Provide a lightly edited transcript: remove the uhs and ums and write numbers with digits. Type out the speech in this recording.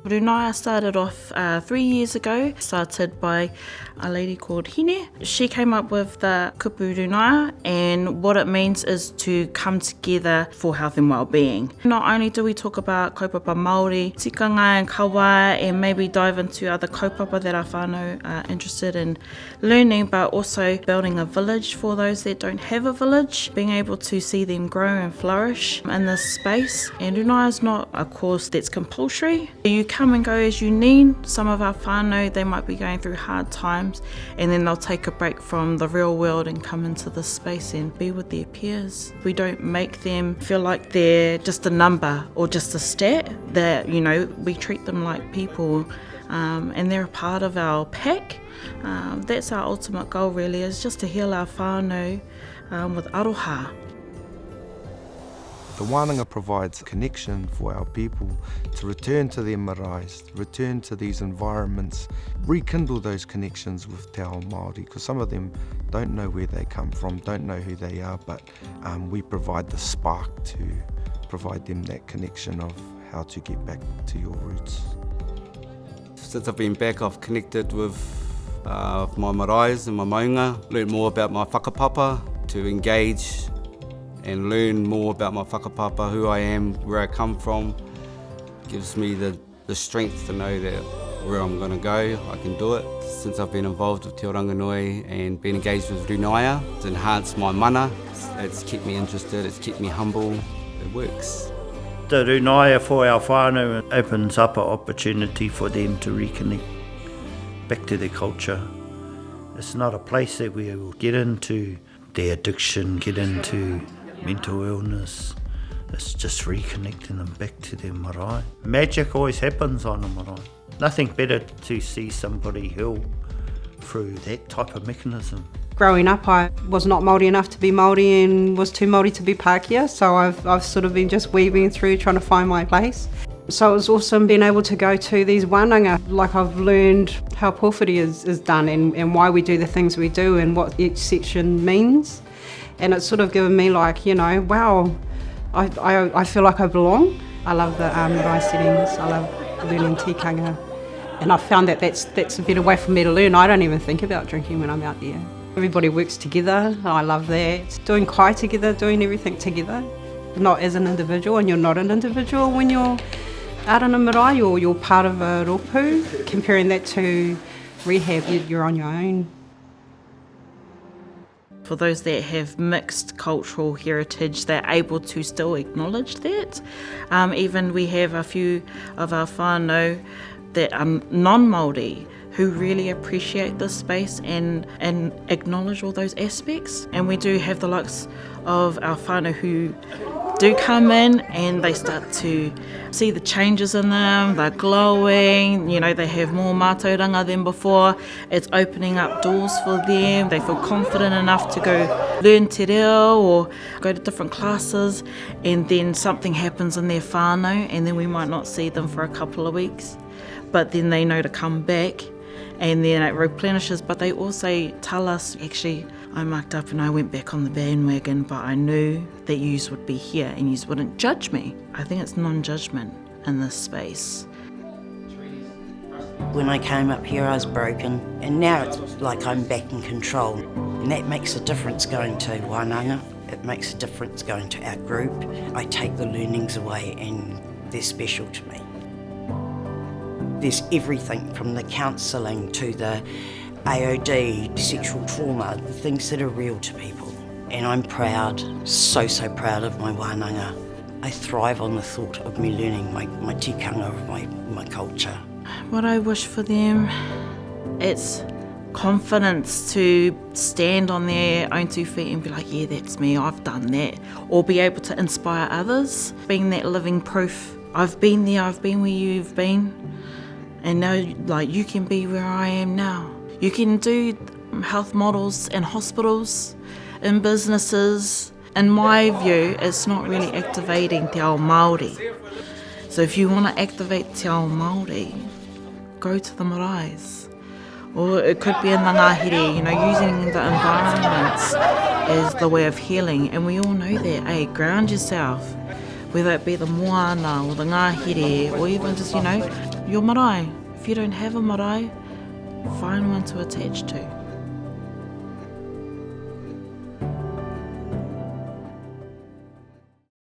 Rūnāia started off 3 years ago, started by a lady called Hine. She came up with the kupu Rūnāia, and what it means is to come together for health and wellbeing. Not only do we talk about kaupapa Māori, tikanga and kawa, and maybe dive into other kaupapa that our whānau are interested in learning, but also building a village for those that don't have a village, being able to see them grow and flourish in this space. And Rūnāia is not a course that's compulsory. You come and go as you need. Some of our whānau, they might be going through hard times, and then they'll take a break from the real world and come into this space and be with their peers. We don't make them feel like they're just a number or just a stat. That, we treat them like people, and they're a part of our pack. That's our ultimate goal, really, is just to heal our whānau with aroha. The wānanga provides connection for our people to return to their maraes, return to these environments, rekindle those connections with te ao Māori, because some of them don't know where they come from, don't know who they are, but we provide the spark to provide them that connection of how to get back to your roots. Since I've been back, I've connected with my maraes and my maunga, learned more about my whakapapa, to engage and learn more about my whakapapa, who I am, where I come from. Gives me the strength to know that where I'm going to go, I can do it. Since I've been involved with Te Ranganui and been engaged with Rūnāia, it's enhanced my mana, it's kept me interested, it's kept me humble, it works. The Rūnāia for our whānau opens up an opportunity for them to reconnect back to their culture. It's not a place that we will get into their addiction, get into mental illness. It's just reconnecting them back to their marae. Magic always happens on a marae. Nothing better to see somebody heal through that type of mechanism. Growing up, I was not Māori enough to be Māori and was too Māori to be Pākehā, so I've sort of been just weaving through trying to find my place. So it was awesome being able to go to these wānanga. Like, I've learned how pōwhiri is done and why we do the things we do and what each section means. And it's sort of given me wow, I feel like I belong. I love the marae settings, I love learning tikanga. And I've found that that's a better way for me to learn. I don't even think about drinking when I'm out there. Everybody works together, I love that. Doing kai together, doing everything together. Not as an individual, and you're not an individual when you're out in a marae or you're part of a rōpū. Comparing that to rehab, you're on your own. For those that have mixed cultural heritage, they're able to still acknowledge that. Even we have a few of our whānau that are non-Māori who really appreciate this space and acknowledge all those aspects. And we do have the likes of our whānau who do come in and they start to see the changes in them, they're glowing, they have more mātauranga than before. It's opening up doors for them, they feel confident enough to go learn te reo or go to different classes, and then something happens in their whānau and then we might not see them for a couple of weeks, but then they know to come back and then it replenishes. But they also tell us, actually, I mucked up and I went back on the bandwagon, but I knew that yous would be here and yous wouldn't judge me. I think it's non-judgment in this space. When I came up here, I was broken, and now it's like I'm back in control. And that makes a difference going to wānanga. It makes a difference going to our group. I take the learnings away and they're special to me. There's everything from the counselling to the AOD, sexual trauma, the things that are real to people. And I'm proud, so proud of my wānanga. I thrive on the thought of me learning my tikanga, my culture. What I wish for them, it's confidence to stand on their own 2 feet and be like, yeah, that's me, I've done that. Or be able to inspire others, being that living proof. I've been there, I've been where you've been. And now, you can be where I am now. You can do health models in hospitals, in businesses. In my view, it's not really activating te ao Māori. So if you want to activate te ao Māori, go to the maraes. Or it could be in the ngāhere, using the environments as the way of healing. And we all know that, ground yourself. Whether it be the moana or the ngāhere, or even just, your marae. If you don't have a marae, find one to attach to.